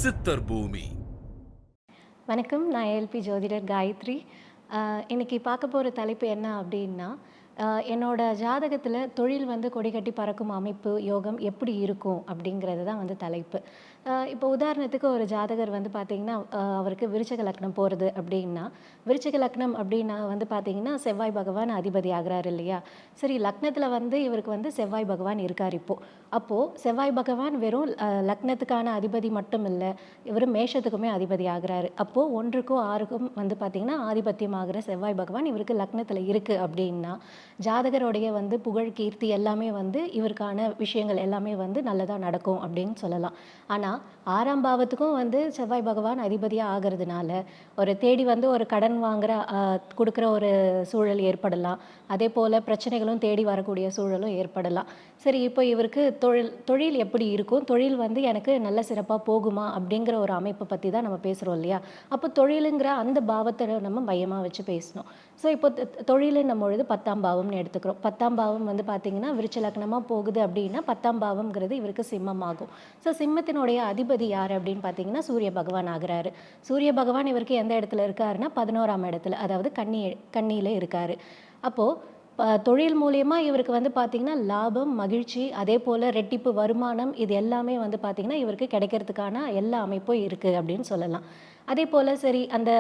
சித்தர் பூமி. வணக்கம். நான் ஏஎல்பி ஜோதிடர் காயத்ரி. இன்னைக்கு பார்க்க போகிற தலைப்பு என்ன அப்படின்னா, என்னோட ஜாதகத்தில் தொழில் வந்து கொடி கட்டி பறக்கும் அமைப்பு, யோகம் எப்படி இருக்கும் அப்படிங்கிறது தான் வந்து தலைப்பு. இப்போ உதாரணத்துக்கு ஒரு ஜாதகர் வந்து பார்த்தீங்கன்னா, அவருக்கு விருச்சக லக்னம் போகிறது அப்படின்னா, விருச்சக லக்னம் அப்படின்னா வந்து பார்த்தீங்கன்னா, செவ்வாய் பகவான் அதிபதி ஆகிறாரு இல்லையா? சரி, லக்னத்தில் வந்து இவருக்கு வந்து செவ்வாய் பகவான் இருக்கார் இப்போது. அப்போது செவ்வாய் பகவான் வெறும் லக்னத்துக்கான அதிபதி மட்டும் இல்லை, இவர் மேஷத்துக்குமே அதிபதி ஆகிறாரு. அப்போது 1க்கும் 6க்கும் வந்து பார்த்திங்கன்னா ஆதிபத்தியம் ஆகிற செவ்வாய் பகவான் இவருக்கு லக்னத்தில் இருக்குது அப்படின்னா, ஜாதகருடைய வந்து புகழ் கீர்த்தி எல்லாமே வந்து இவருக்கான விஷயங்கள் எல்லாமே வந்து நல்லதாக நடக்கும் அப்படின்னு சொல்லலாம். ஆனால் 6ஆம் பாவத்துக்கும் வந்து செவ்வாய் பகவான் அதிபதியாக ஆகிறதுனால ஒரு தேடி வந்து ஒரு கடன் வாங்குற கொடுக்குற ஒரு சூழல் ஏற்படலாம். அதே போல் பிரச்சனைகளும் தேடி வரக்கூடிய சூழலும் ஏற்படலாம். சரி, இப்போ இவருக்கு தொழில் எப்படி இருக்கும், தொழில் வந்து எனக்கு நல்ல சிறப்பாக போகுமா அப்படிங்கிற ஒரு அமைப்பை பற்றி தான் நம்ம பேசுகிறோம் இல்லையா? அப்போ தொழிலுங்கிற அந்த பாவத்தை நம்ம மையமாக வச்சு பேசணும். ஸோ இப்போ தொழிலுன்னும் பொழுது 10ஆம் பாவம்னு எடுத்துக்கிறோம். 10ஆம் பாவம் வந்து பார்த்திங்கன்னா விருச்ச லக்னமாக போகுது அப்படின்னா 10ஆம் பாவம்ங்கிறது இவருக்கு சிம்மம் ஆகும். ஸோ சிம்மத்தினுடைய அதிபதி யார் அப்படின்னு பார்த்தீங்கன்னா சூரிய பகவான் ஆகிறாரு. சூரிய பகவான் இவருக்கு எந்த இடத்துல இருக்காருன்னா 11ஆம் இடத்துல, அதாவது கன்னியில் இருக்கார். அப்போது தொழில் மூலியமாக இவருக்கு வந்து பார்த்திங்கன்னா லாபம், மகிழ்ச்சி, அதே போல் ரெட்டிப்பு வருமானம், இது எல்லாமே வந்து பார்த்திங்கன்னா இவருக்கு கிடைக்கிறதுக்கான எல்லா அமைப்பும் இருக்குது அப்படின்னு சொல்லலாம். அதே போல் சரி, அந்த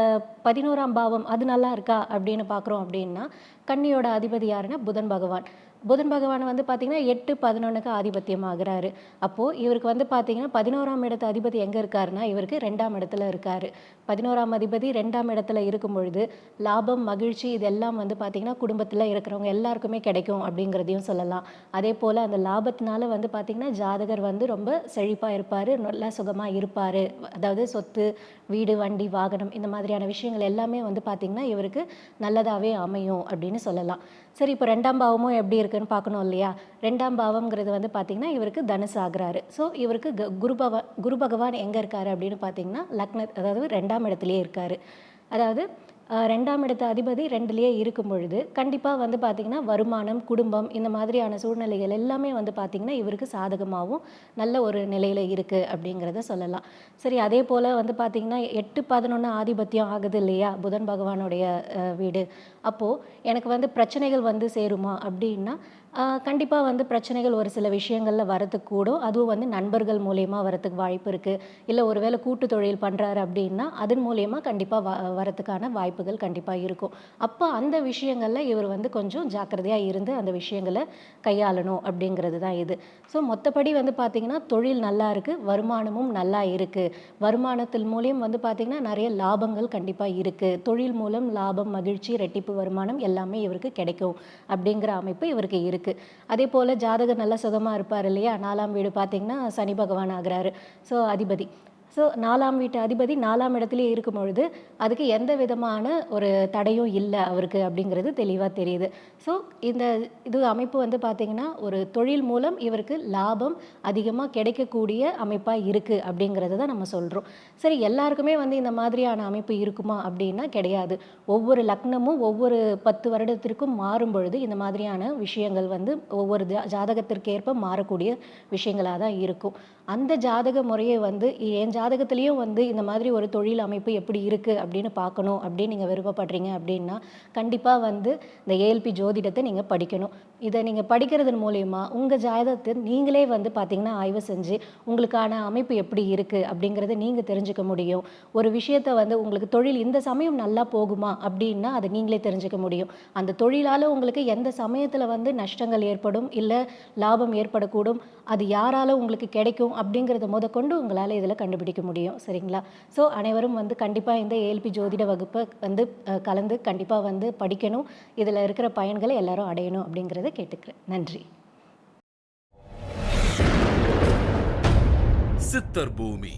11ஆம் பாவம் அது நல்லா இருக்கா அப்படின்னு பார்க்குறோம் அப்படின்னா, கன்னியோட அதிபதி யாருன்னா புதன் பகவான். புதன் பகவான் வந்து பார்த்திங்கன்னா 8, 11க்கு ஆதிபத்தியம் ஆகிறாரு. அப்போது இவருக்கு வந்து பார்த்திங்கன்னா 11ஆம் இடத்து அதிபதி எங்கே இருக்காருன்னா இவருக்கு 2ஆம் இடத்துல இருக்கார். 11ஆம் அதிபதி 2ஆம் இடத்துல இருக்கும் பொழுது லாபம், மகிழ்ச்சி இதெல்லாம் வந்து பார்த்திங்கன்னா குடும்பத்தில் இருக்கிறவங்க எல்லாருக்குமே கிடைக்கும் அப்படிங்கிறதையும் சொல்லலாம். அதே போல் அந்த லாபத்தினால வந்து பார்த்திங்கன்னா ஜாதகர் வந்து ரொம்ப செழிப்பாக இருப்பார், நல்லா சுகமாக இருப்பார். அதாவது சொத்து, வீடு, வண்டி, வாகனம் இந்த மாதிரியான விஷயங்கள் எல்லாமே வந்து பார்த்திங்கன்னா இவருக்கு நல்லதாகவே அமையும் அப்படின்னு சொல்லலாம். சரி, இப்போ 2ஆம் பாவமும் எப்படி இருக்குன்னு பார்க்கணும் இல்லையா? 2ஆம் பாவம்ங்கிறது வந்து பார்த்திங்கன்னா இவருக்கு தனுசு ஆகிறாரு. ஸோ இவருக்கு குரு பகவான் எங்கே இருக்காரு அப்படின்னு பார்த்திங்கன்னா அதாவது 2ஆம் இடத்துலையே இருக்கார். அதாவது 2ஆம் இடத்து அதிபதி 2லேயே இருக்கும் பொழுது கண்டிப்பாக வந்து பார்த்திங்கன்னா வருமானம், குடும்பம் இந்த மாதிரியான சூழ்நிலைகள் எல்லாமே வந்து பார்த்திங்கன்னா இவருக்கு சாதகமாகவும் நல்ல ஒரு நிலையில் இருக்குது அப்படிங்கிறத சொல்லலாம். சரி, அதே போல் வந்து பார்த்திங்கன்னா 8, 11 ஆதிபத்தியம் ஆகுது இல்லையா புதன் பகவானுடைய வீடு. அப்போது எனக்கு வந்து பிரச்சனைகள் வந்து சேருமா அப்படின்னா, கண்டிப்பாக வந்து பிரச்சனைகள் ஒரு சில விஷயங்களில் வரத்துக்கு கூடும். அதுவும் வந்து நண்பர்கள் மூலியமாக வரத்துக்கு வாய்ப்பு இருக்குது. இல்லை ஒருவேளை கூட்டு தொழில் பண்ணுறாரு அப்படின்னா அதன் மூலியமாக கண்டிப்பாக வரத்துக்கான வாய்ப்புகள் கண்டிப்பாக இருக்கும். அப்போ அந்த விஷயங்களில் இவர் வந்து கொஞ்சம் ஜாக்கிரதையாக இருந்து அந்த விஷயங்களை கையாளணும் அப்படிங்கிறது தான் இது. ஸோ மொத்தப்படி வந்து பார்த்திங்கன்னா தொழில் நல்லா இருக்குது, வருமானமும் நல்லா இருக்குது. வருமானத்தில் மூலியம் வந்து பார்த்திங்கன்னா நிறைய லாபங்கள் கண்டிப்பாக இருக்குது. தொழில் மூலம் லாபம், மகிழ்ச்சி, ரெட்டிப்பு வருமானம் எல்லாமே இவருக்கு கிடைக்கும் அப்படிங்கிற அமைப்பு இவருக்கு இருக்குது. அதே போல் ஜாதகர் நல்ல சுகமாக இருப்பார் இல்லையா? 4ஆம் வீடு பார்த்திங்கன்னா சனி பகவான் ஆகிறாரு. ஸோ அதிபதி. ஸோ 4ஆம் வீட்டு அதிபதி 4ஆம் இடத்துலேயே இருக்கும் பொழுது அதுக்கு எந்த விதமான ஒரு தடையும் இல்லை அவருக்கு அப்படிங்கிறது தெளிவாக தெரியுது. ஸோ இது அமைப்பு வந்து பார்த்திங்கன்னா ஒரு தொழில் மூலம் இவருக்கு லாபம் அதிகமாக கிடைக்கக்கூடிய அமைப்பாக இருக்குது அப்படிங்கிறத தான் நம்ம சொல்கிறோம். சரி, எல்லாருக்குமே வந்து இந்த மாதிரியான அமைப்பு இருக்குமா அப்படின்னா கிடையாது. ஒவ்வொரு லக்னமும் ஒவ்வொரு 10 வருடத்திற்கும் மாறும் பொழுது இந்த மாதிரியான விஷயங்கள் வந்து ஒவ்வொரு ஜாதகத்திற்கேற்ப மாறக்கூடிய விஷயங்களாக தான் இருக்கும். அந்த ஜாதக முறையை வந்து என் ஜாதகத்திலையும் வந்து இந்த மாதிரி ஒரு தொழில் அமைப்பு எப்படி இருக்குது அப்படின்னு பார்க்கணும் அப்படின்னு நீங்கள் விருப்பப்படுறீங்க அப்படின்னா கண்டிப்பாக வந்து இந்த ஏஎல்பி ஜோதிடத்தை நீங்கள் படிக்கணும். இதை நீங்கள் படிக்கிறதன் மூலயமா உங்கள் ஜாதகத்தை நீங்களே வந்து பார்த்திங்கன்னா ஆய்வு செஞ்சு உங்களுக்கான அமைப்பு எப்படி இருக்குது அப்படிங்கிறத நீங்கள் தெரிஞ்சுக்க முடியும். ஒரு விஷயத்தை வந்து உங்களுக்கு தொழில் இந்த சமயம் நல்லா போகுமா அப்படின்னா அதை நீங்களே தெரிஞ்சுக்க முடியும். அந்த தொழிலால் உங்களுக்கு எந்த சமயத்தில் வந்து நஷ்டங்கள் ஏற்படும், இல்லை லாபம் ஏற்படக்கூடும், அது யாரால உங்களுக்கு கிடைக்கும் அப்படிங்கிறத முதற்கொண்டு உங்களால் இதில் கண்டுபிடிக்க முடியும். சரிங்களா? ஸோ அனைவரும் வந்து கண்டிப்பாக இந்த ஏஎல்பி ஜோதிட வகுப்பை வந்து கலந்து கண்டிப்பாக வந்து படிக்கணும். இதில் இருக்கிற பயன்களை எல்லாரும் அடையணும் அப்படிங்கிறத கேட்டுக்கிறேன். நன்றி. சித்தர் பூமி.